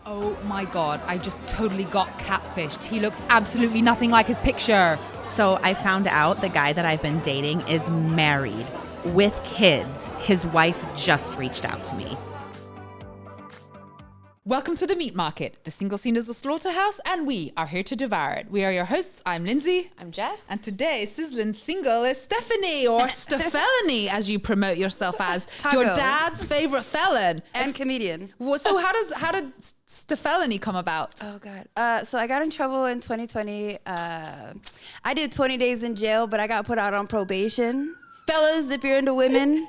Oh my God, I just totally got catfished. He looks absolutely nothing like his picture. So I found out the guy that I've been dating is married with kids. His wife just reached out to me. Welcome to the Meat Market. The single scene is a slaughterhouse and we are here to devour it. We are your hosts. I'm Lindsay. I'm Jess. And today, Sizzlin's single is Stephanie, or Stefelony, as you promote yourself as. Taco. Your dad's favorite felon. And comedian. So how did Stefelony come about? Oh, God. So I got in trouble in 2020. I did 20 days in jail, but I got put out on probation. Fellas, if you're into women,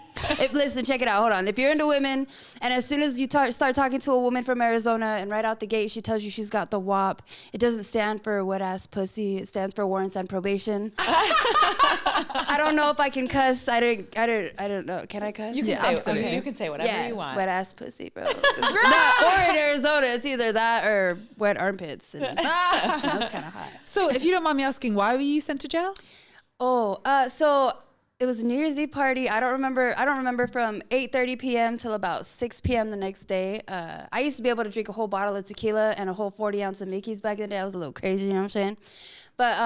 listen, check it out. Hold on. If you're into women, and as soon as you start talking to a woman from Arizona, and right out the gate, she tells you she's got the WAP, it doesn't stand for wet ass pussy. It stands for warrants and probation. I don't know if I can cuss. I don't know. Can I cuss? You can say absolutely. Okay, you can say whatever you want. Wet ass pussy, bro. Or in Arizona, it's either that or wet armpits. And that's kind of hot. So if you don't mind me asking, why were you sent to jail? So it was a New Year's Eve party. I don't remember from 8:30 p.m. till about 6 p.m. the next day. I used to be able to drink a whole bottle of tequila and a whole 40 ounce of Mickey's back in the day. I was a little crazy, you know what I'm saying? But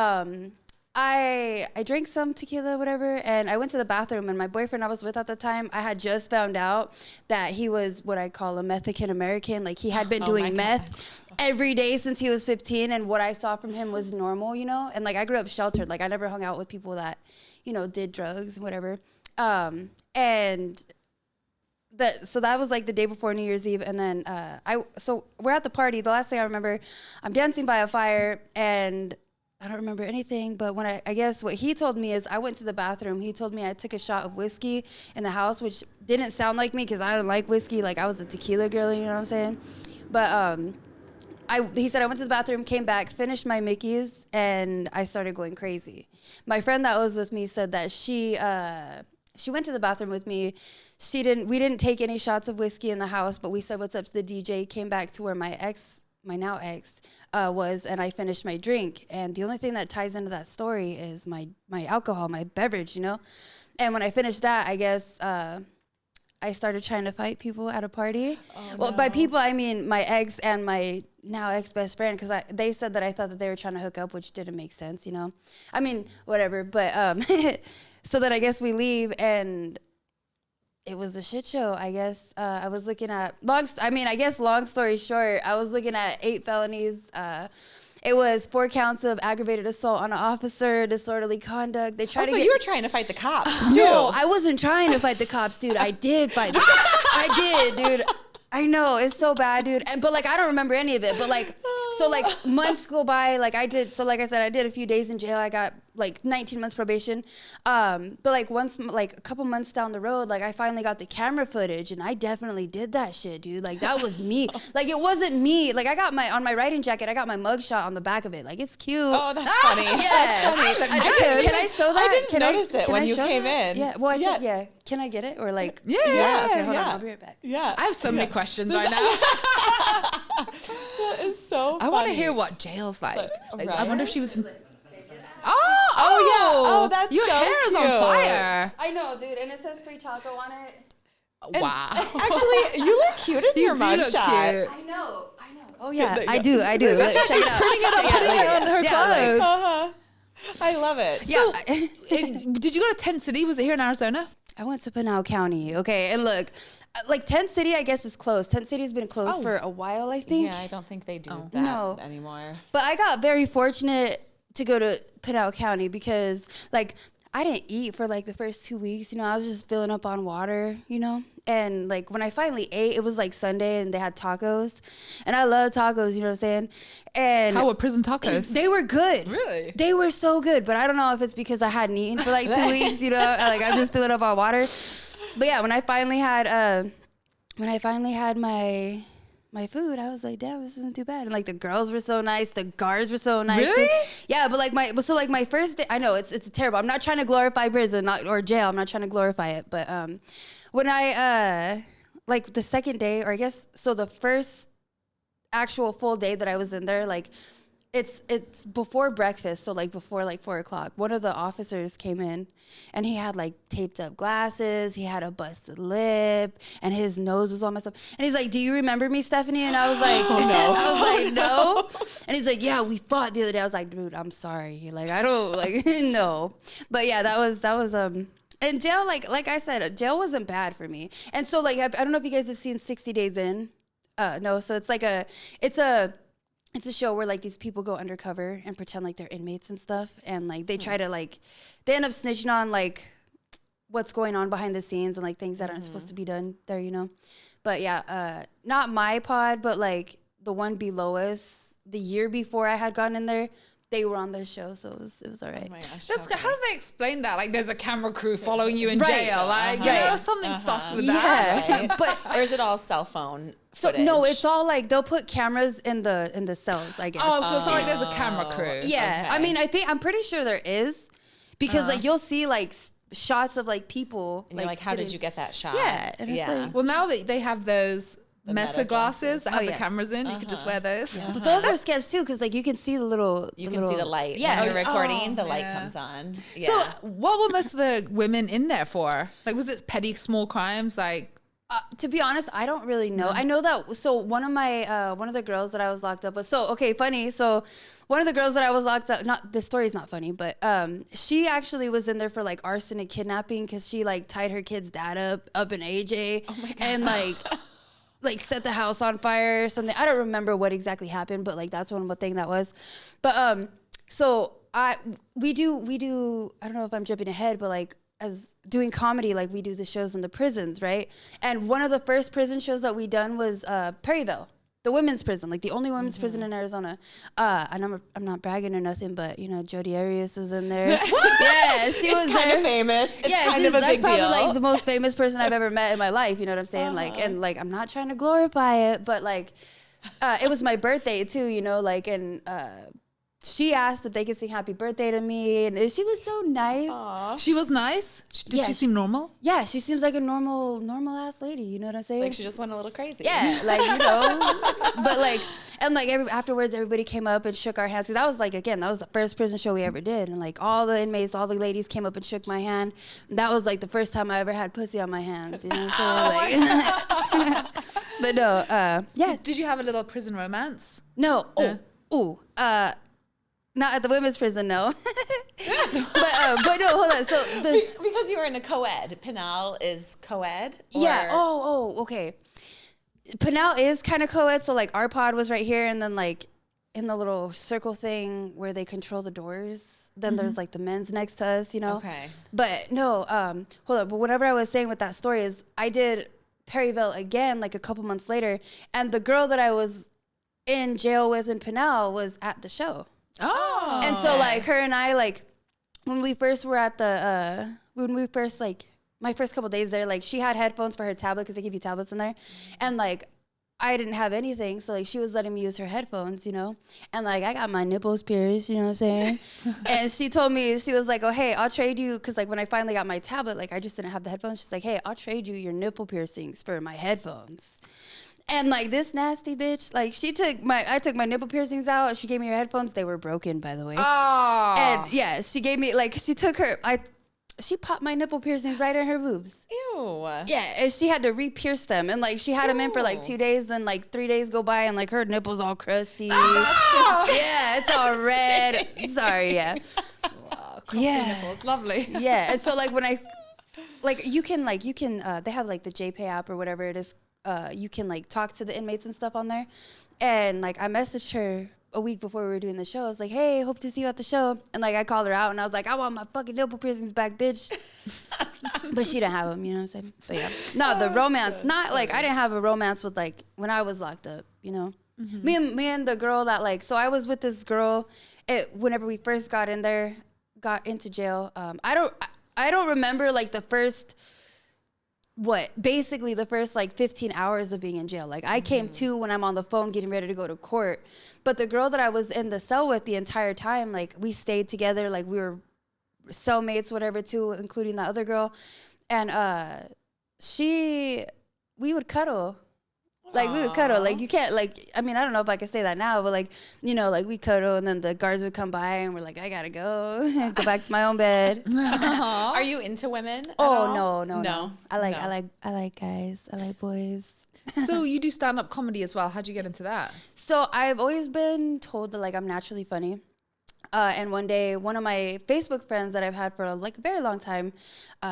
I drank some tequila, whatever, and I went to the bathroom, and my boyfriend I was with at the time, I had just found out that he was what I call a Mexican American. Like, he had been doing meth every day since he was 15, and what I saw from him was normal, you know? And, like, I grew up sheltered. Like, I never hung out with people that, you know, did drugs and whatever. So that was like the day before New Year's Eve. And then so we're at the party. The last thing I remember, I'm dancing by a fire and I don't remember anything. But when I guess what he told me is I went to the bathroom. He told me I took a shot of whiskey in the house, which didn't sound like me because I don't like whiskey. Like, I was a tequila girl, you know what I'm saying? But he said I went to the bathroom, came back, finished my Mickey's, and I started going crazy. My friend that was with me said that she went to the bathroom with me. We didn't take any shots of whiskey in the house, but we said what's up to the DJ, came back to where my now ex was, and I finished my drink. And the only thing that ties into that story is my alcohol, my beverage, you know? And when I finished that, I guess I started trying to fight people at a party. Well, by people, I mean my ex and my now ex-best friend, because they said that I thought that they were trying to hook up, which didn't make sense, you know? I mean, whatever, but so then I guess we leave, and it was a shit show, I guess. I was looking at, long story short, I was looking at 8 felonies. It was 4 counts of aggravated assault on an officer, disorderly conduct. They tried so you were trying to fight the cops, too. No, I wasn't trying to fight the cops, dude. I did fight the cops. I did, dude. I know, it's so bad, dude. But, like, I don't remember any of it. But, like, so, like, months go by. Like, like I said, I did a few days in jail. I got, like, 19 months probation. But, like, a couple months down the road, like, I finally got the camera footage. And I definitely did that shit, dude. Like, that was me. Like, it wasn't me. Like, I got on my writing jacket, I got my mugshot on the back of it. Like, it's cute. Oh, that's funny. Yeah. That's funny. Can I show that? I didn't notice it when you came in. Yeah, well, yeah. Can I get it? Or, like... Yeah. Okay, hold on. I'll be right back. Yeah. I have so many questions right now. That is so funny. I want to hear what jail's like. Like, right? I wonder if she was... yeah. Oh, that's your so hair is on cute. I know, dude. And it says free taco on it. Wow. Actually, you look cute in your mugshot. I know. Oh, yeah. I do. That's why she's printing it up, putting it on her clothes. I love it. So, did you go to Tent City? Was it here in Arizona? I went to Pinal County. Okay, and look, like Tent City, I guess is closed. Tent City's been closed for a while, I think. Yeah, I don't think they do that anymore. But I got very fortunate to go to Pinal County because, like, I didn't eat for, like, the first 2 weeks. You know, I was just filling up on water, you know? And, like, when I finally ate, it was, like, Sunday, and they had tacos. And I love tacos, you know what I'm saying? And how were prison tacos? They were good. Really? They were so good. But I don't know if it's because I hadn't eaten for, like, 2 weeks, you know? Like, I'm just filling up on water. But, yeah, when I finally had my food, I was like, damn, this isn't too bad. And, like, the girls were so nice. The guards were so nice. Really? Dude. Yeah, but, like, my first day, I know, it's terrible. I'm not trying to glorify prison or jail. I'm not trying to glorify it. But when I, like, the second day, or I guess, so the first actual full day that I was in there, like, it's before breakfast, so like before like 4:00. One of the officers came in, and he had like taped up glasses. He had a busted lip, and his nose was all messed up. And he's like, "Do you remember me, Stephanie?" And I was like, "No." I was like, "No." And he's like, "Yeah, we fought the other day." I was like, "Dude, I'm sorry. Like, I don't like no." But yeah, that was and jail. Like I said, jail wasn't bad for me. And so like I don't know if you guys have seen 60 Days In. No, so it's like it's a show where like these people go undercover and pretend like they're inmates and stuff, and like they try to like they end up snitching on like what's going on behind the scenes and like things that aren't supposed to be done there, you know. But yeah, not my pod, but like the one below us, the year before I had gotten in there, they were on their show, so it was all right. Oh my gosh, That's good. How do they explain that? Like, there's a camera crew following you in jail. Like, you know, something sus with that. Yeah, but Or is it all cell phone so footage? no, it's all like they'll put cameras in the cells, I guess. Oh, so it's not like there's a camera crew. Yeah, Okay. I mean, I'm pretty sure there is, because like you'll see like shots of like people. And you're like, how did you get that shot? Yeah, and it's like- Well, now that they have those meta glasses that have Oh, the yeah. cameras in, you could just wear those. But those are sketch too, because like you can see the little. You can see the light. Yeah. When you're recording, the light yeah. comes on. Yeah. So, what were most of the women in there for? Like, was it petty, small crimes? Like, To be honest, I don't really know. I know that. So one of the girls that I was locked up with. So okay, funny. So one of the girls that I was locked up. Not the story's not funny, but she actually was in there for like arson and kidnapping, because she like tied her kid's dad up in AJ. Oh my god. And like set the house on fire or something. I don't remember what exactly happened, but like that's one thing that was. But so we do. I don't know if I'm jumping ahead, but like, as doing comedy, like we do the shows in the prisons, right? And one of the first prison shows that we done was Perryville, the women's prison, like the only women's prison in Arizona. And I'm not bragging or nothing, but you know, Jodi Arias was in there. Yeah, she was kind there. of famous. It's Yeah, kind of a that's big probably deal. like the most famous person I've ever met in my life. You know what I'm saying? Like, and like, I'm not trying to glorify it, but like, it was my birthday too, you know, like, and she asked if they could sing happy birthday to me, and she was so nice. she was nice? Did Yeah, she seem normal? Yeah, she seems like a normal ass lady, you know what I'm saying? Like she just went a little crazy. yeah, like, you know, but like, and like afterwards everybody came up and shook our hands, because that was like, again, that was the first prison show we ever did, and like all the inmates, all the ladies came up and shook my hand. That was like the first time I ever had pussy on my hands, you know what I'm saying? Like, but no, yeah, Did you have a little prison romance? no, not at the women's prison, no. but no, hold on. So Because you were in a co-ed. Pinal is co-ed? yeah. Okay. Pinal is kind of co-ed, so like our pod was right here, and then like in the little circle thing where they control the doors, then there's like the men's next to us, you know. Okay. But no, hold on. But whatever I was saying with that story is, I did Perryville again like a couple months later, and the girl that I was in jail with in Pinal was at the show. Oh. And so like her and I, like when we first were at the like my first couple days there, like she had headphones for her tablet, because they give you tablets in there, and like I didn't have anything, so like she was letting me use her headphones, you know, and like I got my nipples pierced, you know what I'm saying? And she told me, she was like, oh hey, I'll trade you, because like when I finally got my tablet, like I just didn't have the headphones. She's like, hey, I'll trade you your nipple piercings for my headphones. And like this nasty bitch, like I took my nipple piercings out. She gave me her headphones. They were broken, by the way. Oh. And yeah, she gave me she popped my nipple piercings right in her boobs. Ew. Yeah, and she had to re-pierce them, and like she had them in for like 2 days, then like 3 days go by, and like her nipples all crusty. Yeah, it's all red. Sorry, yeah. Wow, crusty nipples. Lovely. Yeah, and so like when you can they have like the JPay app or whatever it is. You can like talk to the inmates and stuff on there, and like I messaged her a week before we were doing the show. I was like, hey, hope to see you at the show. And like I called her out, and I was like, I want my fucking nipple piercings back, bitch. But she didn't have them, you know what I'm saying? But yeah, no, the romance, not like I didn't have a romance with like when I was locked up, you know. Mm-hmm. Me and the girl that like, so I was with this girl whenever we first got into jail. I don't remember like the first basically the first like 15 hours of being in jail. Like I came to when I'm on the phone getting ready to go to court. But the girl that I was in the cell with the entire time, like we stayed together, like we were cellmates, whatever too, including that other girl. And we would cuddle. Like we would cuddle. Like you can't like, I mean, I don't know if I can say that now, but like, you know, like we cuddle and then the guards would come by and we're like, I gotta go, go back to my own bed. Are you into women? No. I like guys. I like boys. So you do stand-up comedy as well. How'd you get into that? So I've always been told that like I'm naturally funny. And one day, one of my Facebook friends that I've had for like a very long time,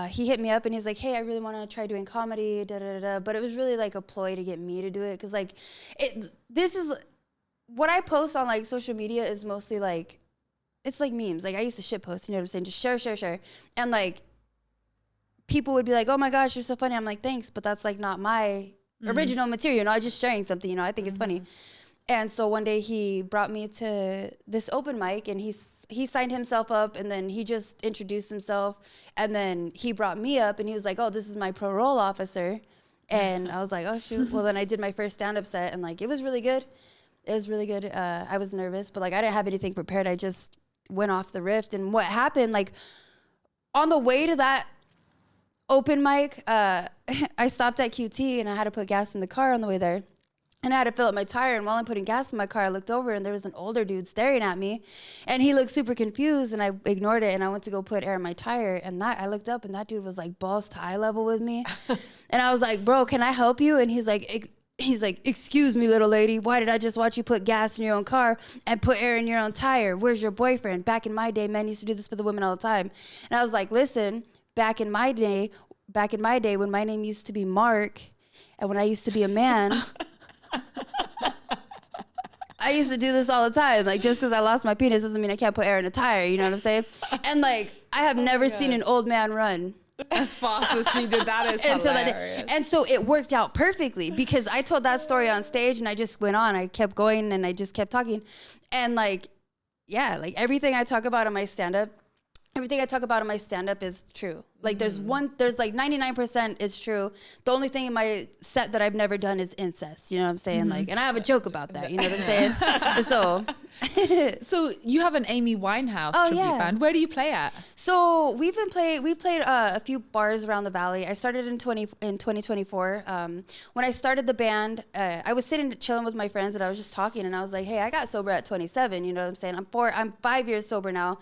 he hit me up and he's like, hey, I really want to try doing comedy, da, da, da, da. But it was really like a ploy to get me to do it. Because like, this is, what I post on like social media is mostly like, it's like memes. Like I used to shit post, you know what I'm saying? Just share. And like, people would be like, oh my gosh, you're so funny. I'm like, thanks. But that's like not my original material. You know, I'm just sharing something, you know, I think it's funny. And so one day he brought me to this open mic and he signed himself up and then he just introduced himself and then he brought me up and he was like, oh, this is my parole officer. And I was like, oh shoot. Well, then I did my first stand-up set and like, it was really good. It was really good. I was nervous, but like I didn't have anything prepared. I just went off the riff. And what happened, like on the way to that open mic, I stopped at QT and I had to put gas in the car on the way there. And I had to fill up my tire. And while I'm putting gas in my car, I looked over and there was an older dude staring at me. And he looked super confused and I ignored it. And I went to go put air in my tire. And I looked up and that dude was like balls to eye level with me. And I was like, bro, can I help you? And he's like, excuse me, little lady. Why did I just watch you put gas in your own car and put air in your own tire? Where's your boyfriend? Back in my day, men used to do this for the women all the time. And I was like, listen, back in my day when my name used to be Mark and when I used to be a man, I used to do this all the time. Like, just because I lost my penis doesn't mean I can't put air in a tire. You know what I'm saying? And, like, I have never seen an old man run as fast as you did. That is hilarious. And so it worked out perfectly because I told that story on stage and I just went on. I kept going and I just kept talking. And, like, yeah, like, everything I talk about in my stand-up is true. Like there's like 99% is true. The only thing in my set that I've never done is incest. You know what I'm saying? Like, and I have a joke about that. You know what I'm saying? So you have an Amy Winehouse tribute band. Where do you play at? So we played a few bars around the valley. I started in 2024. When I started the band, I was chilling with my friends and I was just talking and I was like, hey, I got sober at 27. You know what I'm saying? I'm 5 years sober now,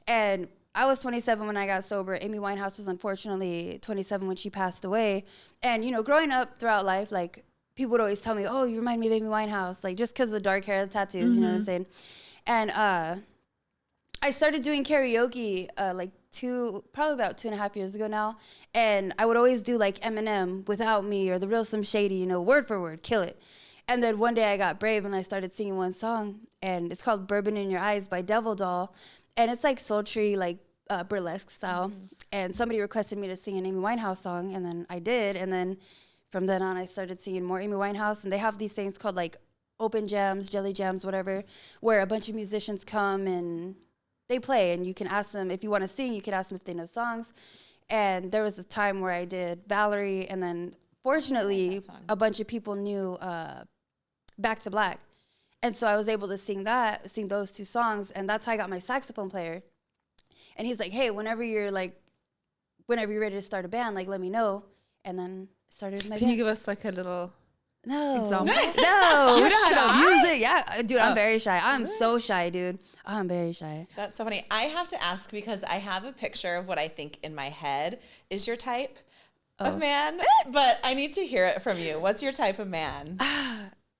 and I was 27 when I got sober. Amy Winehouse was unfortunately 27 when she passed away. And, you know, growing up throughout life, like, people would always tell me, oh, you remind me of Amy Winehouse, like, just because of the dark hair, the tattoos, you know what I'm saying? And I started doing karaoke, probably about 2.5 years ago now. And I would always do, like, Eminem, Without Me, or The Real Slim Shady, you know, word for word, kill it. And then one day I got brave and I started singing one song. And it's called Bourbon in Your Eyes by Devil Doll. And it's like sultry, like burlesque style. And somebody requested me to sing an Amy Winehouse song, and then I did. And then from then on, I started singing more Amy Winehouse. And they have these things called like open jams, jelly jams, whatever, where a bunch of musicians come and they play. And you can ask them, if you want to sing, you can ask them if they know songs. And there was a time where I did Valerie, and then fortunately, a bunch of people knew Back to Black. And so I was able to sing those two songs, and that's how I got my saxophone player. And he's like, hey, whenever you're ready to start a band, like, let me know. And then started my band. Can you give us like a little example? No. You're shy? Music. Yeah, dude, I'm very shy. I'm so shy, dude. I'm very shy. That's so funny. I have to ask because I have a picture of what I think in my head is your type of man, but I need to hear it from you. What's your type of man?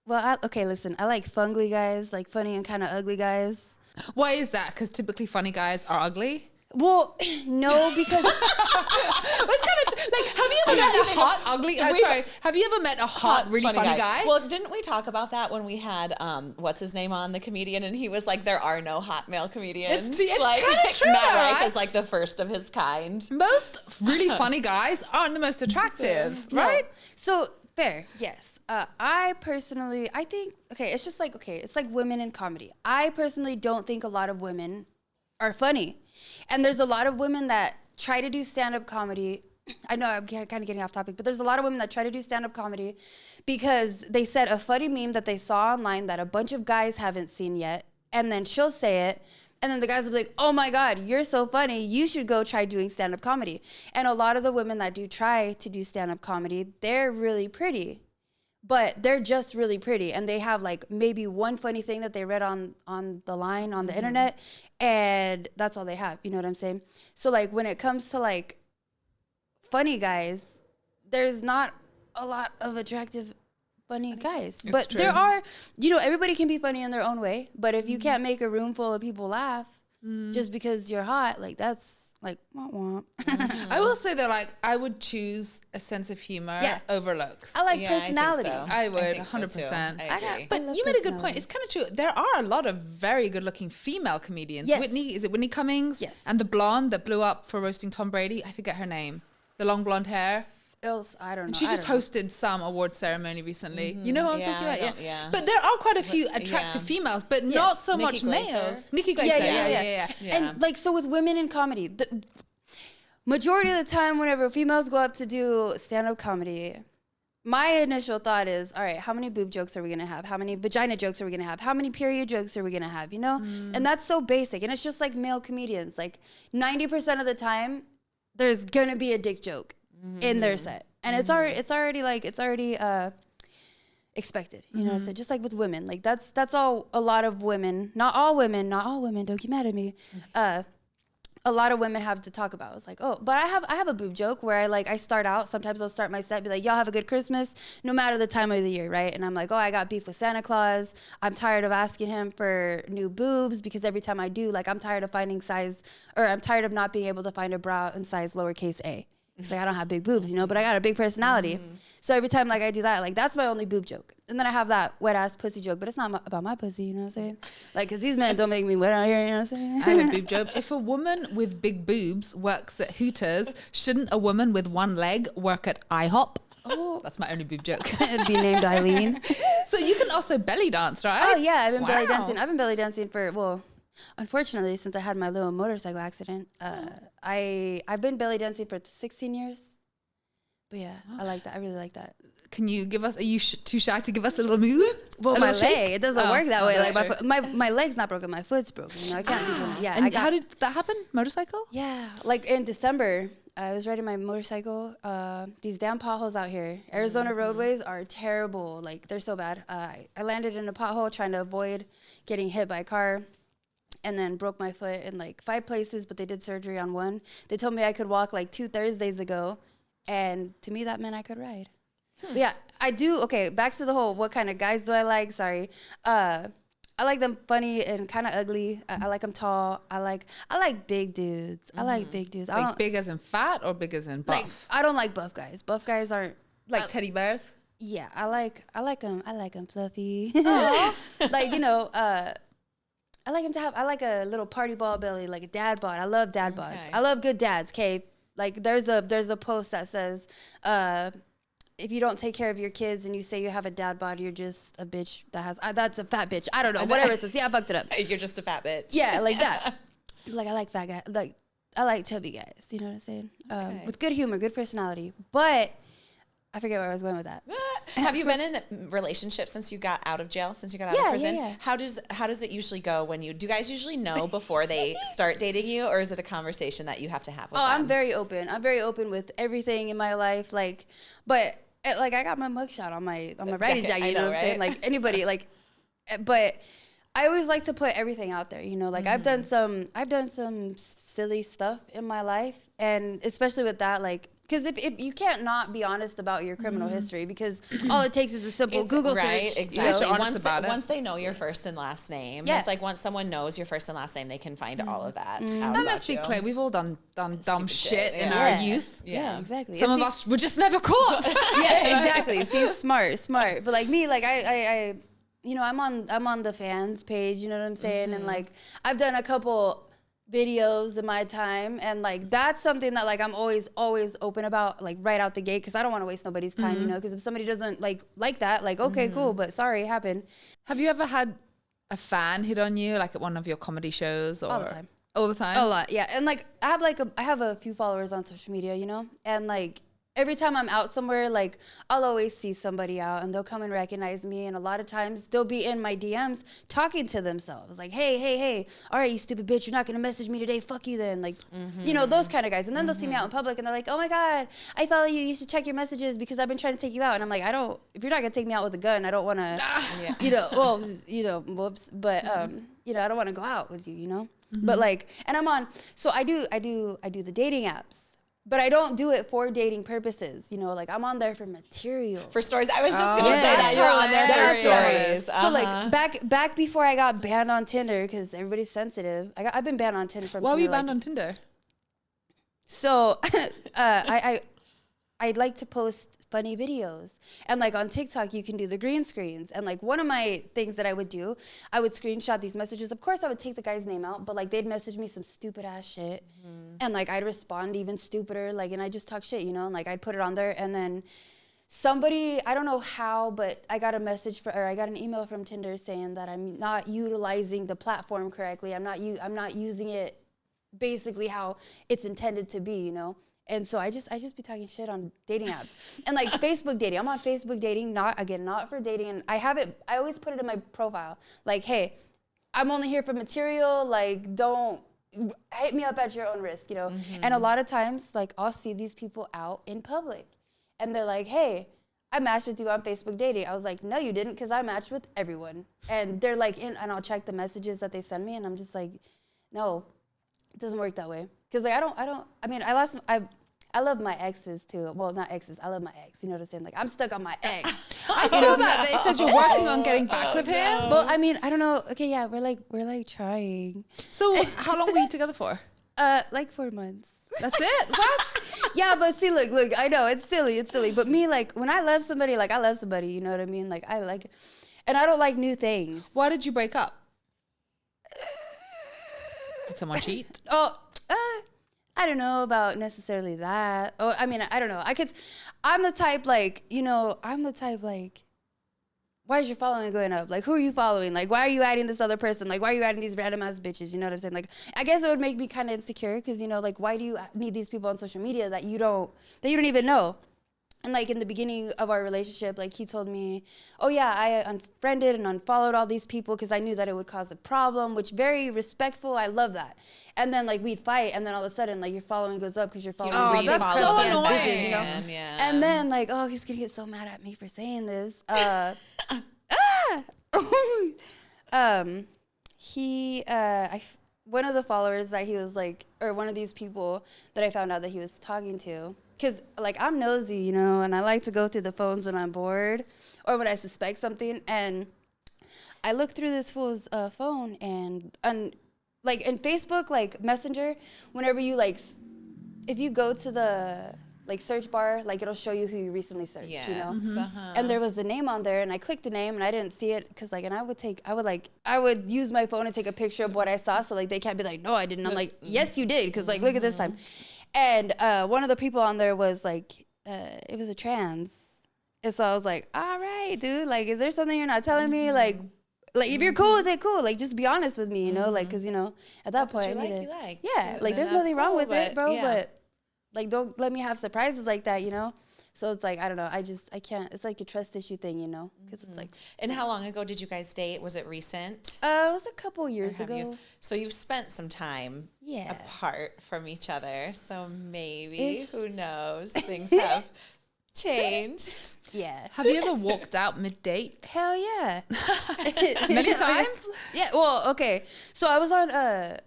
Well, okay, listen. I like fungly guys, like funny and kind of ugly guys. Why is that? Because typically funny guys are ugly? Well, no, because it's kind of like, have you ever met a hot, ugly? Have you ever met a hot, really funny guy? Well, didn't we talk about that when we had what's his name on, the comedian, and he was like, there are no hot male comedians. It's like, kind of true. Matt Rife right? is like the first of his kind. Most really funny guys aren't the most attractive, right? No. So fair, yes. I think, it's like women in comedy. I personally don't think a lot of women are funny. And there's a lot of women that try to do stand-up comedy. I know I'm kind of getting off topic, but there's a lot of women that try to do stand-up comedy because they said a funny meme that they saw online that a bunch of guys haven't seen yet. And then she'll say it. And then the guys will be like, oh my God, you're so funny. You should go try doing stand-up comedy. And a lot of the women that do try to do stand-up comedy, they're really pretty. but they're just really pretty, and they have like maybe one funny thing that they read on the line on the internet, and that's all they have. You know what I'm saying? So like when it comes to like funny guys, there's not a lot of attractive funny guys, but true. there are. You know, everybody can be funny in their own way, but if you can't make a room full of people laugh just because you're hot, like that's like womp womp. I will say that like I would choose a sense of humor over looks. I like personality. I would, think so, 100%. too. I agree. But you made a good point. It's kind of true. There are a lot of very good-looking female comedians. Yes. Whitney Cummings? Yes. And the blonde that blew up for roasting Tom Brady. I forget her name. The long blonde hair. I don't know. And she just hosted some award ceremony recently. You know what I'm talking about? Yeah. But there are quite a few attractive females, but not so Nikki much Glaser. males. Nikki Glaser. Yeah. And like, so with women in comedy, the majority of the time, whenever females go up to do stand-up comedy, my initial thought is, all right, how many boob jokes are we gonna have? How many vagina jokes are we gonna have? How many period jokes are we gonna have? You know? And that's so basic. And it's just like male comedians. Like 90% of the time, there's gonna be a dick joke in their set. And it's already expected. You know what I'm saying? Just like with women. Like that's all a lot of women, not all women, don't get mad at me. A lot of women have to talk about. It's like, oh, but I have a boob joke where I start out, sometimes I'll start my set, be like, y'all have a good Christmas, no matter the time of the year, right? And I'm like, oh, I got beef with Santa Claus. I'm tired of asking him for new boobs because every time I do, like, I'm tired of I'm tired of not being able to find a bra in size lowercase a. It's like, I don't have big boobs, you know, but I got a big personality. So every time, like, I do that, like, that's my only boob joke. And then I have that wet-ass pussy joke, but it's not about my pussy, you know what I'm saying? Like, because these men don't make me wet out here, you know what I'm saying? I have a boob joke. If a woman with big boobs works at Hooters, shouldn't a woman with one leg work at IHOP? Oh, that's my only boob joke. It'd be named Eileen. So you can also belly dance, right? Oh, yeah, I've been belly dancing. I've been belly dancing unfortunately, since I had my little motorcycle accident, I've been belly dancing for 16 years. But yeah, I like that. I really like that. Can you give us? Are you too shy to give us a little move? Well, my leg, it doesn't work that way. Like my leg's not broken, my foot's broken. You know, I can't be doing. Yeah. And how did that happen? Motorcycle? Yeah, like in December, I was riding my motorcycle. These damn potholes out here, Arizona roadways are terrible. Like they're so bad. I landed in a pothole trying to avoid getting hit by a car. And then broke my foot in like 5 places, but they did surgery on one. They told me I could walk like 2 Thursdays ago. And to me, that meant I could ride. But yeah, I do. Okay, back to the whole, what kind of guys do I like? Sorry. I like them funny and kind of ugly. I like them tall. I like big dudes. I like big dudes. Like big as in fat or big as in buff? Like, I don't like buff guys. Buff guys aren't. Like teddy bears? Yeah, I like them. I like them fluffy. Like, you know, I like him to have, I like a little party ball belly, like a dad bod. I love dad bods. I love good dads, okay? Like there's a post that says, if you don't take care of your kids and you say you have a dad bod, you're just a bitch that's a fat bitch. I don't know, whatever it says. Yeah, I fucked it up. You're just a fat bitch. Yeah, like that. Like I like fat guys. Like I like chubby guys, you know what I'm saying? With good humor, good personality. But I forget where I was going with that. Have you been in relationships since you got out of jail, since you got out of prison? Yeah. How does it usually go when do you guys usually know before they start dating you, or is it a conversation that you have to have with them? I'm very open. I'm very open with everything in my life. Like, but like I got my mugshot on my riding jacket, you know what I'm saying? Like anybody, like, but I always like to put everything out there, you know, like I've done some silly stuff in my life, and especially with that, like, because if you can't not be honest about your criminal history, because all it takes is a simple Google search. Right, exactly. You know, once they know your first and last name, it's like once someone knows your first and last name, they can find all of that out And let's be clear, we've all done dumb shit in our youth. Yeah, exactly. Some of us were just never caught. Yeah, exactly. See, smart. But like me, like I you know, I'm on the fans page, you know what I'm saying? And like I've done a couple videos in my time, and like that's something that like I'm always open about, like right out the gate, because I don't want to waste nobody's time, you know, because if somebody doesn't like that, like okay, cool, but sorry, it happened. Have you ever had a fan hit on you, like at one of your comedy shows? Or All the time. All the time? A lot, yeah. And like I have a few followers on social media, you know, and like every time I'm out somewhere, like, I'll always see somebody out and they'll come and recognize me. And a lot of times they'll be in my DMs talking to themselves. Like, hey, all right, you stupid bitch, you're not going to message me today. Fuck you then. Like, you know, those kind of guys. And then they'll see me out in public and they're like, oh my God, I follow you. You should check your messages because I've been trying to take you out. And I'm like, if you're not going to take me out with a gun, I don't want to, you know, well, you know, whoops. But, you know, I don't want to go out with you, you know? But like, and I'm on, so I do the dating apps. But I don't do it for dating purposes, you know. Like I'm on there for material, for stories. I was just gonna say that you're on there for stories. So like back before I got banned on Tinder, because everybody's sensitive. I've been banned on Tinder from. Why were you banned on Tinder? So I like to post funny videos, and like on TikTok you can do the green screens, and like one of my things that I would do, I would screenshot these messages. Of course I would take the guy's name out, but like they'd message me some stupid ass shit, and like I'd respond even stupider, like, and I just talk shit, you know, and like I'd put it on there, and then somebody, I don't know how, but I got I got an email from Tinder saying that I'm not utilizing the platform correctly. I'm not using it basically how it's intended to be, you know. And so I just be talking shit on dating apps and like Facebook dating. I'm on Facebook dating, not for dating. And I always put it in my profile. Like, hey, I'm only here for material. Like, don't hit me up at your own risk, you know? And a lot of times, like, I'll see these people out in public and they're like, hey, I matched with you on Facebook dating. I was like, no, you didn't, because I matched with everyone. And they're like, and I'll check the messages that they send me, and I'm just like, no, it doesn't work that way. Because like I love my exes too. Well, not exes. I love my ex. You know what I'm saying? Like I'm stuck on my ex. I saw that. They said you're working on getting back with him. Well, I mean, I don't know. Okay, yeah, we're like trying. So how long were you together for? Like 4 months. That's it? What? Yeah, but see, look. I know it's silly. But me, like when I love somebody, like I love somebody. You know what I mean? Like I like, and I don't like new things. Why did you break up? Did someone cheat? I don't know about necessarily that. Oh, I mean, I don't know. I'm the type like, you know, why is your following going up? Like, who are you following? Like, why are you adding this other person? Like, why are you adding these random ass bitches? You know what I'm saying? Like, I guess it would make me kind of insecure because, you know, like, why do you need these people on social media that you don't even know? And like in the beginning of our relationship, like he told me, oh yeah, I unfriended and unfollowed all these people because I knew that it would cause a problem, which very respectful. I love that. And then like we'd fight, and then all of a sudden like your following goes up because you're following. Oh, that's so annoying. Bitches, you know? Yeah. And then like, oh, he's gonna get so mad at me for saying this. One of the followers that he was like, or one of these people that I found out that he was talking to. Because, like, I'm nosy, you know, and I like to go through the phones when I'm bored or when I suspect something. And I looked through this fool's phone and, like, in Facebook, like, Messenger, whenever you, like, if you go to the, like, search bar, like, it'll show you who you recently searched, you know? And there was a name on there, and I clicked the name, and I didn't see it because, like, and I would use my phone and take a picture of what I saw so, like, they can't be like, no, I didn't. I'm like, yes, you did, because, like, look at this time. And one of the people on there was like, it was a trans. And so I was like, all right, dude, like, is there something you're not telling me? Like if you're cool with it, cool. Like, just be honest with me, you know? Like, because, you know, at that point, you like. Yeah, like, there's nothing wrong with it, bro. Yeah. But, like, don't let me have surprises like that, you know? So it's like, I don't know. I can't. It's like a trust issue thing, you know? Because it's like. And how long ago did you guys date? Was it recent? It was a couple years ago. So you've spent some time apart from each other. So maybe, who knows, things have changed. Yeah. Have you ever walked out mid-date? Hell yeah. Many times? Yeah. Well, okay. So I was on I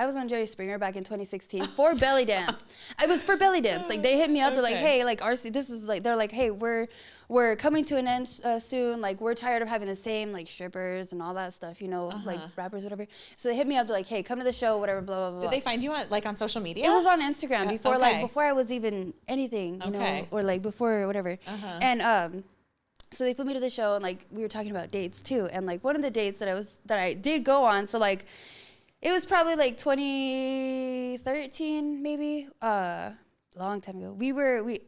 was on Jerry Springer back in 2016 for belly dance. I was for belly dance. Like they hit me up. They're like, hey, like RC. This was like they're like, hey, we're coming to an end soon. Like we're tired of having the same like strippers and all that stuff. You know, like rappers, whatever. So they hit me up. They're like, hey, come to the show, whatever, blah blah blah. Did they find you on social media? It was on Instagram before I was even anything. You know, or like before whatever. And so they flew me to the show, and like we were talking about dates too. And like one of the dates that I did go on, so like it was probably like 2013 maybe, long time ago.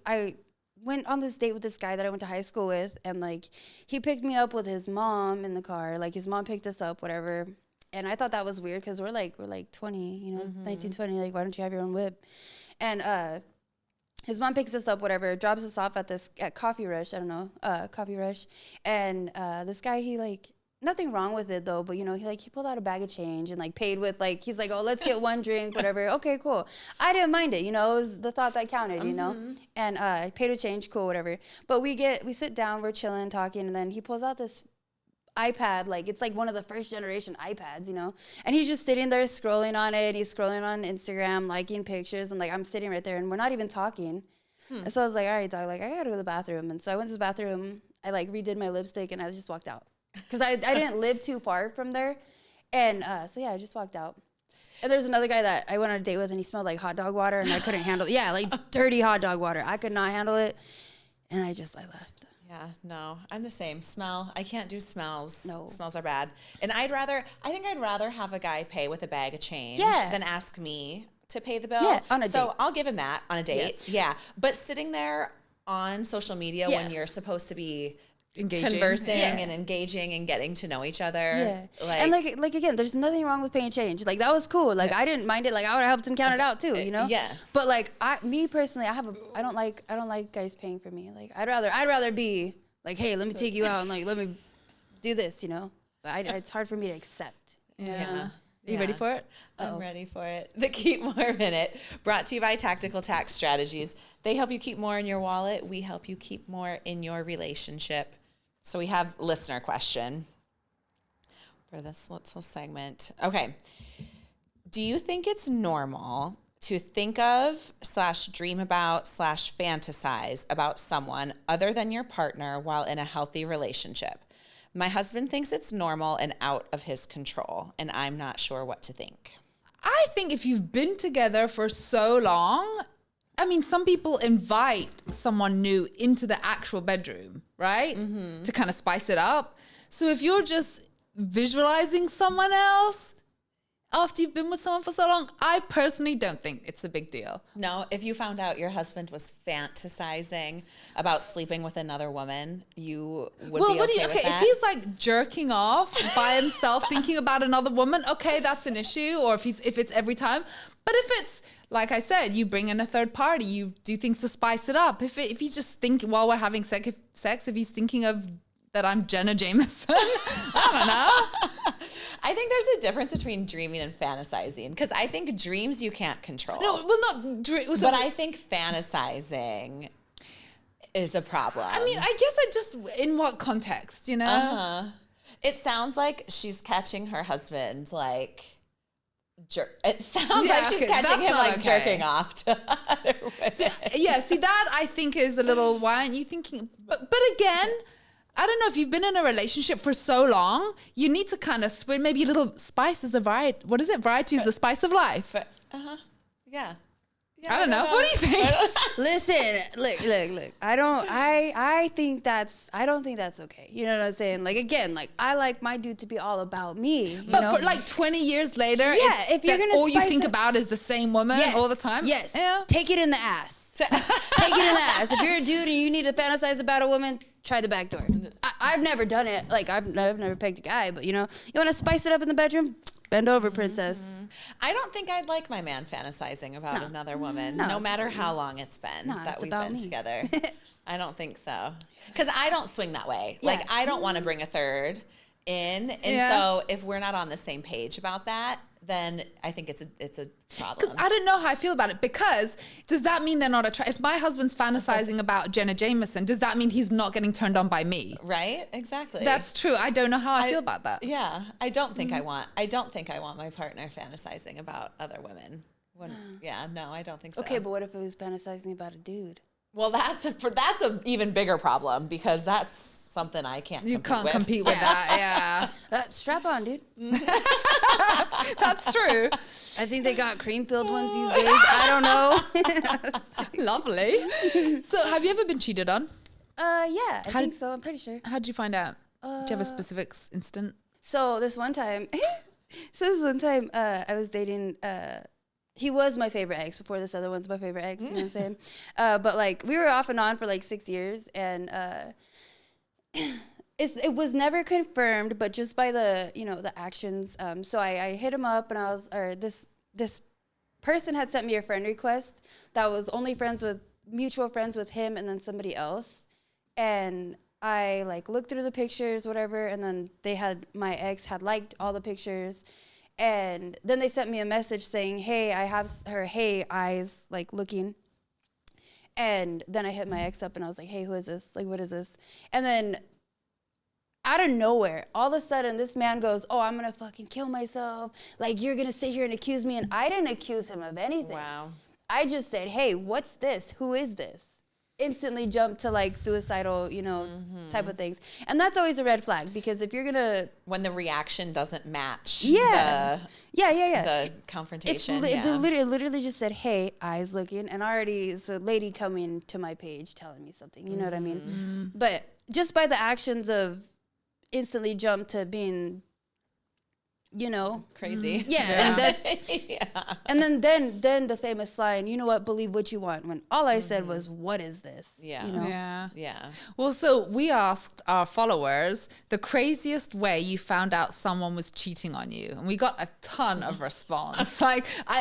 I went on this date with this guy that I went to high school with, and like he picked me up with his mom in the car. Like his mom picked us up, whatever. And I thought that was weird because we're like 20, you know, 19, 20. Like, why don't you have your own whip? And his mom picks us up, whatever, drops us off at Coffee Rush. I don't know, Coffee Rush. And this guy, he like, nothing wrong with it though, but you know, he pulled out a bag of change and like paid with like, he's like, oh, let's get one drink, whatever. Okay, cool. I didn't mind it, you know, it was the thought that counted, you know? And I paid with change, cool, whatever. But we sit down, we're chilling, talking, and then he pulls out this iPad, like it's like one of the first generation iPads, you know? And he's just sitting there scrolling on it, and he's scrolling on Instagram, liking pictures, and like I'm sitting right there and we're not even talking. And so I was like, all right, dog, like I gotta go to the bathroom. And so I went to the bathroom, I like redid my lipstick, and I just walked out. Because I didn't live too far from there. And so, yeah, I just walked out. And there's another guy that I went on a date with, and he smelled like hot dog water, and I couldn't handle it. Yeah, like dirty hot dog water. I could not handle it. And I left. Yeah, no, I'm the same. Smell. I can't do smells. No. Smells are bad. And I think I'd rather have a guy pay with a bag of change than ask me to pay the bill. Yeah, on a date. So I'll give him that on a date. Yeah. But sitting there on social media when you're supposed to be conversing and engaging and getting to know each other. Yeah. And like again, there's nothing wrong with paying change. Like that was cool. Like I didn't mind it. Like I would have helped him count it out too, you know? Yes. But like me personally, I don't like guys paying for me. Like I'd rather be like, hey, let me take you out and like let me do this, you know? But it's hard for me to accept. Yeah. Are you ready for it? I'm ready for it. The Keep More Minute, brought to you by Tactical Tax Strategies. They help you keep more in your wallet. We help you keep more in your relationship. So we have listener question for this little segment. Okay. Do you think it's normal to think of / dream / fantasize about someone other than your partner while in a healthy relationship? My husband thinks it's normal and out of his control, and I'm not sure what to think. I think if you've been together for so long, I mean, some people invite someone new into the actual bedroom, right? To kind of spice it up. So if you're just visualizing someone else after you've been with someone for so long, I personally don't think it's a big deal. No, if you found out your husband was fantasizing about sleeping with another woman, you would be okay with that? If he's like jerking off by himself thinking about another woman, okay, that's an issue. Or if it's every time. But if it's, like I said, you bring in a third party, you do things to spice it up. If he's just thinking while we're having sex, if he's thinking of that I'm Jenna Jameson, I don't know. I think there's a difference between dreaming and fantasizing, because I think dreams you can't control. No, well, not dreams. But I think fantasizing is a problem. I mean, I guess in what context, you know? It sounds like she's catching her husband like. It sounds like she's catching him like jerking off to other women. See that I think is a little. Why aren't you thinking? But again, I don't know, if you've been in a relationship for so long, you need to kind of swim. Maybe a little spice is the variety. What is it? Variety is the spice of life. Yeah. I don't know. What do you think? Listen, look. I don't think that's okay. You know what I'm saying? Like again, like I like my dude to be all about me. But for like 20 years later, if you're gonna all you think about is the same woman all the time. Yes. Yeah. Take it in the ass. Take it in the ass. If you're a dude and you need to fantasize about a woman, try the back door. I've never done it. Like I've never pegged a guy, but you know, you want to spice it up in the bedroom? Bend over, princess. I don't think I'd like my man fantasizing about another woman, no matter how long it's been that we've been together. I don't think so. Because I don't swing that way. Yeah. Like, I don't want to bring a third in. And so if we're not on the same page about that, then I think it's a problem. Because I don't know how I feel about it. Because does that mean they're not attracted? If my husband's fantasizing about Jenna Jameson, does that mean he's not getting turned on by me? Right? Exactly. That's true. I don't know how I feel about that. Yeah. I don't think I want my partner fantasizing about other women. No, I don't think so. Okay, but what if it was fantasizing about a dude? Well, that's a even bigger problem, because that's something I can't compete with. You can't compete with that, yeah. Strap on, dude. That's true. I think they got cream-filled ones these days. I don't know. Lovely. So have you ever been cheated on? Yeah, I think so. I'm pretty sure. How did you find out? Do you have a specific instant? So this one time, I was dating... he was my favorite ex before this other one's my favorite ex, you know what I'm saying? But like we were off and on for like 6 years, and it was never confirmed, but just by the, you know, the actions. So I hit him up, and this person had sent me a friend request that was only friends with mutual friends with him and then somebody else. And I like looked through the pictures, whatever, and then my ex had liked all the pictures. And then they sent me a message saying, hey, I have her, hey, eyes, like looking. And then I hit my ex up and I was like, hey, who is this? Like, what is this? And then out of nowhere, all of a sudden, this man goes, oh, I'm going to fucking kill myself. Like, you're going to sit here and accuse me. And I didn't accuse him of anything. Wow. I just said, hey, what's this? Who is this? Instantly jumped to like suicidal, type of things. And that's always a red flag because if you're going to... When the reaction doesn't match the confrontation. It literally just said, hey, eyes looking. And already it's a lady coming to my page telling me something. You know what I mean? Mm-hmm. But just by the actions of instantly jump to being, crazy. Yeah. And that's and then the famous line, you know what, believe what you want, when all I said was, what is this? Yeah. Well, so we asked our followers the craziest way you found out someone was cheating on you, and we got a ton of response.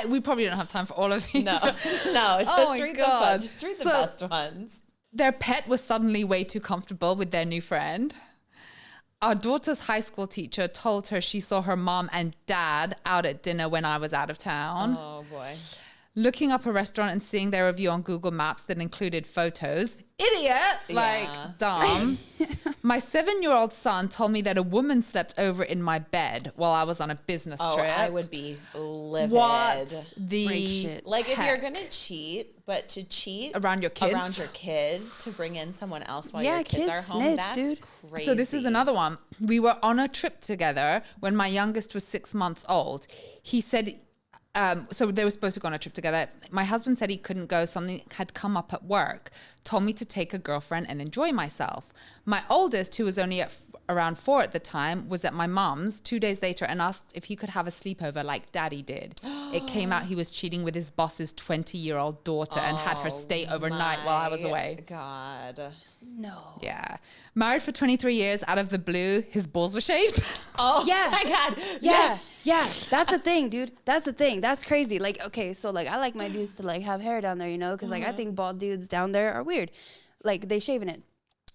We probably don't have time for all of these. No, just read the best ones. Their pet was suddenly way too comfortable with their new friend. Our daughter's high school teacher told her she saw her mom and dad out at dinner when I was out of town. Oh, boy. Looking up a restaurant and seeing their review on Google Maps that included photos. Idiot! Dumb. My 7-year-old son told me that a woman slept over in my bed while I was on a business trip. I would be livid. What the shit? Like, if you're going to cheat, but to cheat around your kids to bring in someone else while your kids are home, snitch, that's dude. crazy. So this is another one. We were on a trip together when my youngest was 6 months old. He said... so they were supposed to go on a trip together. My husband said he couldn't go. Something had come up at work. Told me to take a girlfriend and enjoy myself. My oldest, who was only around 4 at the time, was at my mom's 2 days later and asked if he could have a sleepover like daddy did. It came out he was cheating with his boss's 20-year-old daughter and had her stay overnight while I was away. God. No. Yeah. Married for 23 years, out of the blue, his balls were shaved. Oh, yeah. my God. Yeah. That's the thing, dude. That's the thing. That's crazy. Like, okay, so like I like my dudes to like have hair down there, because like I think bald dudes down there are weird. Like they shaving it.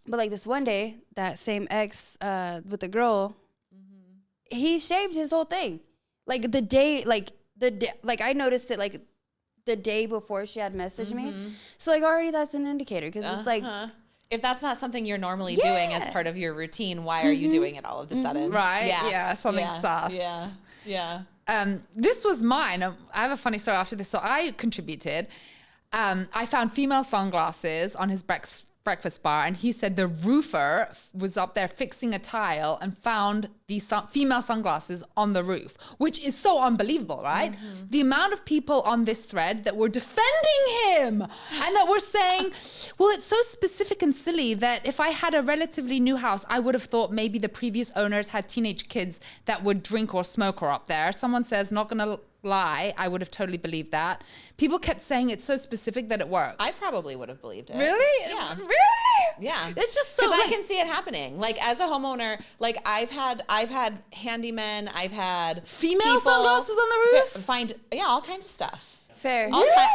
But like this one day, that same ex with the girl, he shaved his whole thing. Like I noticed it like the day before she had messaged me. So like already that's an indicator because it's like, if that's not something you're normally doing as part of your routine, why are you doing it all of a sudden? Right. Yeah. Something sus. Yeah. This was mine. I have a funny story after this. So I contributed. I found female sunglasses on his breakfast bar, and he said the roofer was up there fixing a tile and found these female sunglasses on the roof, which is so unbelievable, right? The amount of people on this thread that were defending him and that were saying, well, it's so specific and silly that if I had a relatively new house, I would have thought maybe the previous owners had teenage kids that would drink or smoke or up there. Someone says, not gonna lie, I would have totally believed that. People kept saying it's so specific that it works. I probably would have believed it. Really? Yeah. Really? Yeah. It's just so because I can see it happening. Like as a homeowner, like I've had handymen, I've had female sunglasses on the roof. All kinds of stuff. fair.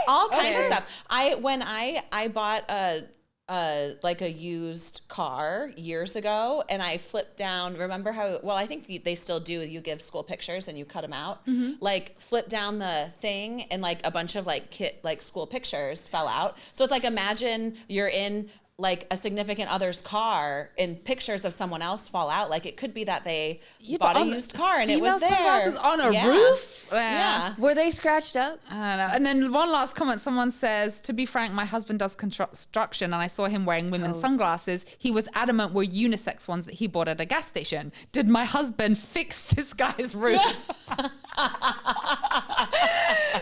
All kinds of stuff. When I bought a used car years ago, and I flipped down, remember how, well, I think they still do, you give school pictures and you cut them out, like flip down the thing and like a bunch of like school pictures fell out. So it's like, imagine you're in like a significant other's car and pictures of someone else fall out. Like it could be that they bought a used car and it was there. Sunglasses on a roof? Yeah. Were they scratched up? I don't know. And then one last comment, someone says, to be frank, my husband does construction and I saw him wearing women's sunglasses. He was adamant were unisex ones that he bought at a gas station. Did my husband fix this guy's roof?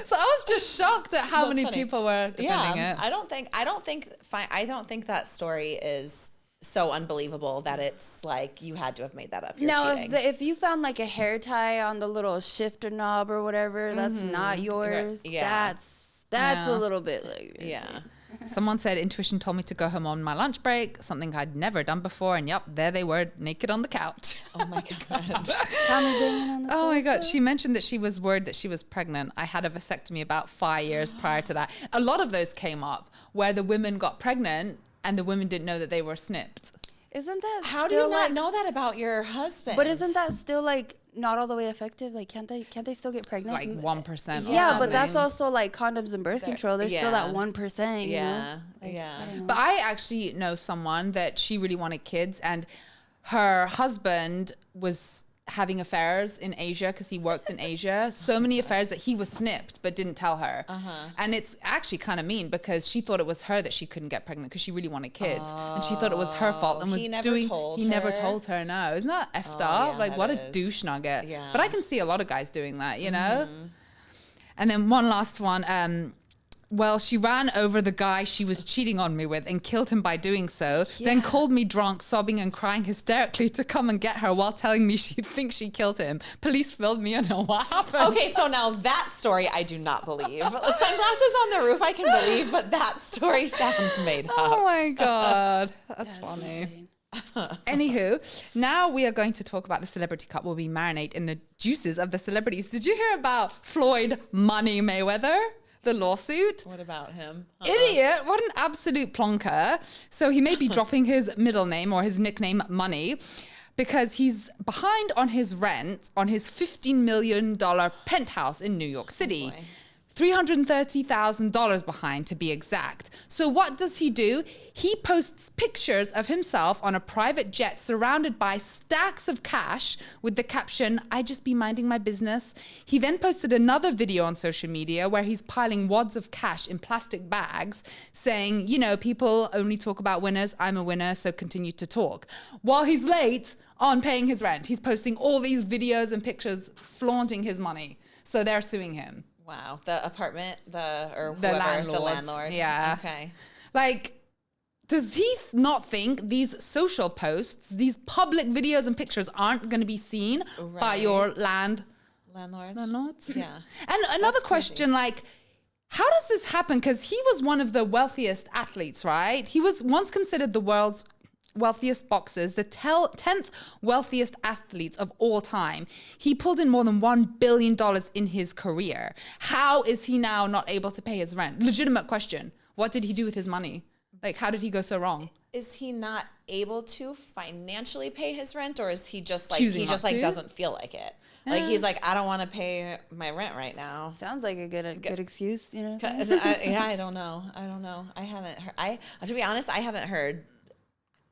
So I was just shocked at how many people were defending it. I don't think that story is so unbelievable that it's like you had to have made that up. You're cheating. If you found like a hair tie on the little shifter knob or whatever, that's not yours. Yeah. That's a little bit like Someone said intuition told me to go home on my lunch break, something I'd never done before. And yep, there they were, naked on the couch. Oh my God. Tommy banging on the Oh my sofa. God. She mentioned that she was worried that she was pregnant. I had a vasectomy about 5 years prior to that. A lot of those came up where the women got pregnant and the women didn't know that they were snipped. Isn't that How do still, you not like, know that about your husband? But isn't that still like not all the way effective? Like, can't they still get pregnant? Like 1%. or yeah, but something. that's also like condoms and birth control. There's still that 1%. You know? Yeah. But I actually know someone that she really wanted kids, and her husband was having affairs in Asia because he worked in Asia. So many affairs that he was snipped but didn't tell her. And it's actually kind of mean because she thought it was her that she couldn't get pregnant because she really wanted kids. And she thought it was her fault and was He never doing told he never her? told her. No, isn't that effed up? yeah, Like that what a is. douche nugget. Yeah. But I can see a lot of guys doing that, you know? And then one last one. Well, she ran over the guy she was cheating on me with and killed him by doing so. Then called me drunk, sobbing and crying hysterically to come and get her while telling me she thinks she killed him. Police filled me in on what happened. Okay, so now that story I do not believe. Sunglasses on the roof I can believe, but that story sounds made up. Oh my God. That's funny. Anywho, now we are going to talk about the celebrity cup where we marinate in the juices of the celebrities. Did you hear about Floyd Money Mayweather? The lawsuit. What about him? Idiot. What an absolute plonker. So he may be dropping his middle name or his nickname Money because he's behind on his rent on his $15 million penthouse in New York City. boy. $330,000 behind to be exact. So what does he do? He posts pictures of himself on a private jet surrounded by stacks of cash with the caption, "I just be minding my business." He then posted another video on social media where he's piling wads of cash in plastic bags saying, you know, people only talk about winners. I'm a winner, so continue to talk. While he's late on paying his rent, he's posting all these videos and pictures flaunting his money. So they're suing him. Wow. The apartment, the landlords, landlord. yeah. Okay. Like, does he not think these social posts, these public videos and pictures aren't going to be seen by your Right. landlords? Landlord? Yeah. And another That's question, like, how does this happen? Because he was one of the wealthiest athletes, right? He was once considered the world's wealthiest boxers, the 10th wealthiest athletes of all time. He pulled in more than $1 billion in his career. How is he now not able to pay his rent? Legitimate question. What did he do with his money? Like, how did he go so wrong? Is he not able to financially pay his rent, or is he just like Choosing not to? doesn't feel like it? Like he's like, I don't want to pay my rent right now. Sounds like a good excuse, you know. I don't know. I haven't heard. To be honest, I haven't heard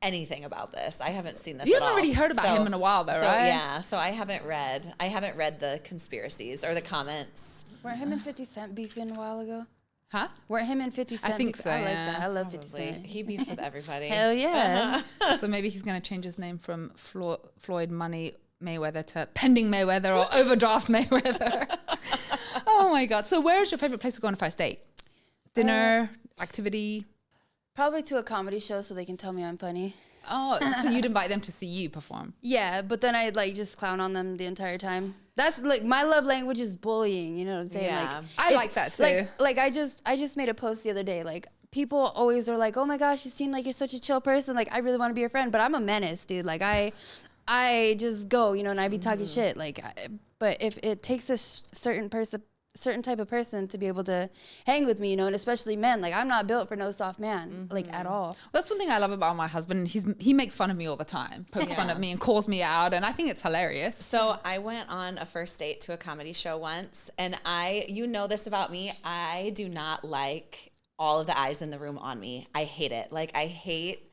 anything about this. I haven't seen this. You at haven't all. really heard about him in a while, though, right? Yeah. So I haven't read the conspiracies or the comments. Weren't him and 50 Cent beefing a while ago? Huh? Weren't him and 50 Cent? think so, I like yeah. that. I love 50 Probably. Cent. He beefs with everybody. Hell yeah. So maybe he's going to change his name from Floyd Money Mayweather to Pending Mayweather or Overdraft Mayweather. Oh my God. So where is your favorite place to go on a first date? Dinner, activity? Probably to a comedy show so they can tell me I'm funny. Oh, so you'd invite them to see you perform? Yeah, but then I'd like just clown on them the entire time. That's like my love language is bullying. You know what I'm saying? Yeah. I like that too. Like I just made a post the other day. Like people always are like, oh my gosh, you seem like you're such a chill person. Like I really want to be your friend, but I'm a menace, dude. Like I just go, you know, and I be talking shit. Like, but if it takes a certain type of person to be able to hang with me, you know, and especially men, like I'm not built for no soft man, like at all. That's one thing I love about my husband. He makes fun of me all the time, pokes fun at me and calls me out, and I think it's hilarious. So I went on a first date to a comedy show once, and you know this about me, I do not like all of the eyes in the room on me. I hate it. Like I hate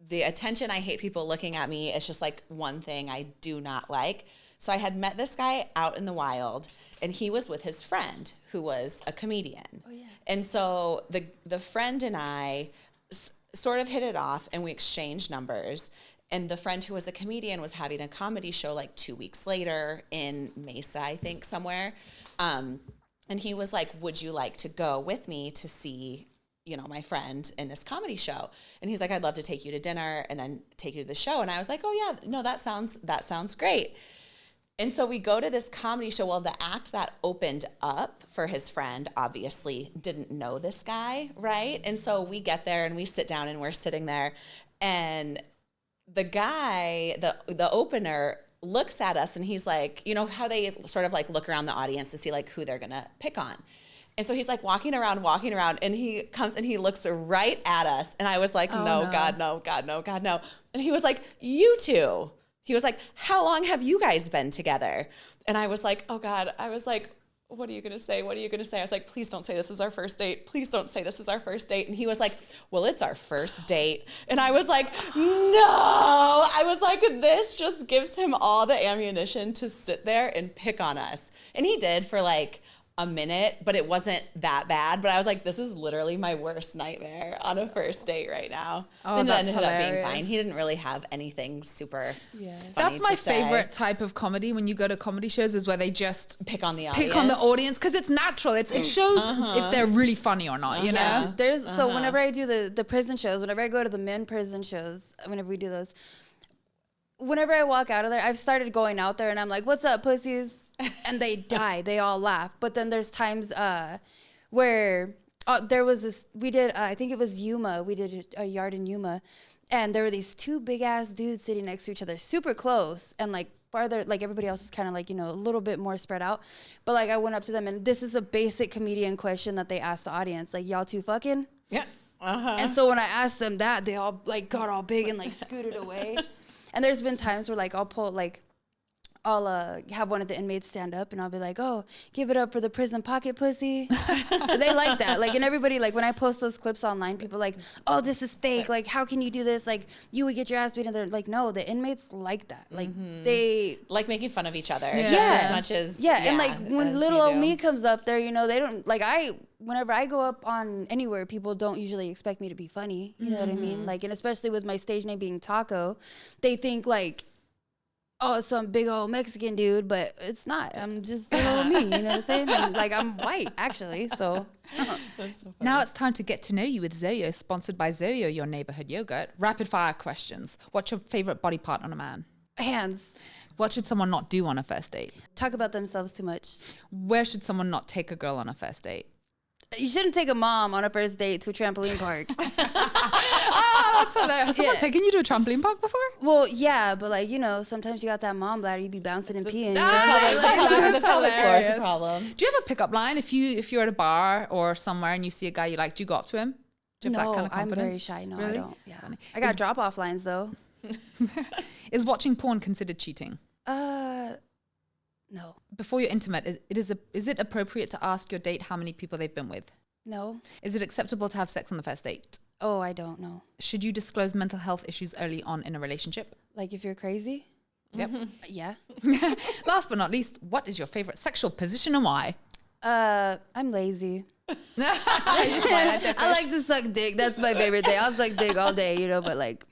the attention. I hate people looking at me. It's just like one thing I do not like. So I had met this guy out in the wild, and he was with his friend who was a comedian. Oh, yeah. And so the friend and I sort of hit it off, and we exchanged numbers. And the friend who was a comedian was having a comedy show like 2 weeks later in Mesa, I think, somewhere. And he was like, would you like to go with me to see, you know, my friend in this comedy show? And he's like, I'd love to take you to dinner and then take you to the show. And I was like, oh yeah, no, that sounds great. And so we go to this comedy show. Well, the act that opened up for his friend obviously didn't know this guy, right? And so we get there and we sit down and we're sitting there, and the guy, the opener, looks at us and he's like, you know how they sort of like look around the audience to see like who they're gonna pick on. And so he's like walking around, and he comes and he looks right at us. And I was like, no, God, no, God, no, God, no. And he was like, you two. He was like, how long have you guys been together? And I was like, oh God. I was like, what are you going to say? What are you going to say? I was like, please don't say this is our first date. Please don't say this is our first date. And he was like, well, it's our first date. And I was like, no. I was like, this just gives him all the ammunition to sit there and pick on us. And he did for like a minute, but it wasn't that bad. But I was like, this is literally my worst nightmare on a first date right now. Oh, then it that's ended up being hilarious. fine. He didn't really have anything super funny That's my to say. favorite type of comedy when you go to comedy shows, is where they just Pick on the audience. pick on the audience, because it's natural. It shows if they're really funny or not, you know? So whenever I do the prison shows, whenever I go to the men prison shows, whenever we do those, whenever I walk out of there, I've started going out there and I'm like, what's up, pussies? And they die. They all laugh. But then there's times where there was this, we did, I think it was Yuma. We did a yard in Yuma. And there were these two big ass dudes sitting next to each other, super close. And like farther, like everybody else was kind of like, you know, a little bit more spread out. But like I went up to them, and this is a basic comedian question that they asked the audience. Like, y'all two fucking? Yeah. And so when I asked them that, they all like got all big and like scooted away. And there's been times where like I'll have one of the inmates stand up and I'll be like, oh, give it up for the prison pocket pussy. They like that. Like, and everybody, like when I post those clips online, people are like, oh, this is fake. Like, how can you do this? Like, you would get your ass beat. And they're like, no, the inmates like that. Like they like making fun of each other Yeah. just as much as and like when as little you old do. me comes up there, you know, they don't like whenever I go up on anywhere, people don't usually expect me to be funny. You know what I mean? Like, and especially with my stage name being Taco, they think like, oh, it's some big old Mexican dude, but it's not. I'm just little old me, you know what I'm saying? And, like, I'm white, actually, so. That's so funny. Now it's time to get to know you with Zoyo, sponsored by Zoyo, your neighborhood yogurt. Rapid fire questions. What's your favorite body part on a man? Hands. What should someone not do on a first date? Talk about themselves too much. Where should someone not take a girl on a first date? You shouldn't take a mom on a first date to a trampoline park. Oh, that's hilarious. Has someone taken you to a trampoline park before? Well, yeah, but like, you know, sometimes you got that mom bladder, you be bouncing and peeing. You know? The pelvic floor is a hilarious. problem. Do you have a pickup line if you're at a bar or somewhere and you see a guy you like? Do you go up to him? Do you have No, that kind of I'm confidence? very shy. No, Really? I don't. Yeah. Funny. I got drop-off lines, though. Is watching porn considered cheating? No. Before you're intimate, is it appropriate to ask your date how many people they've been with? No. Is it acceptable to have sex on the first date? Oh, I don't know. Should you disclose mental health issues early on in a relationship? Like if you're crazy? Yep. Yeah. Last but not least, what is your favorite sexual position and why? I'm lazy. I I like to suck dick. That's my favorite thing. I'll suck dick all day, you know, but like,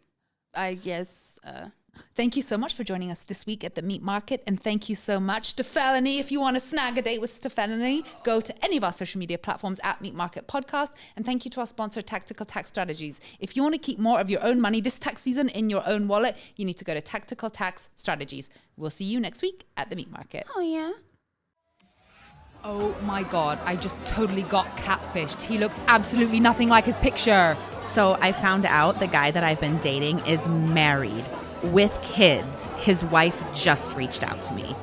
I guess, Thank you so much for joining us this week at the Meat Market. And thank you so much, Stefelony. If you want to snag a date with Stefelony, go to any of our social media platforms at Meat Market Podcast. And thank you to our sponsor, Tactical Tax Strategies. If you want to keep more of your own money this tax season in your own wallet, you need to go to Tactical Tax Strategies. We'll see you next week at the Meat Market. oh yeah. Oh my God, I just totally got catfished. He looks absolutely nothing like his picture. So I found out the guy that I've been dating is married with kids. His wife just reached out to me.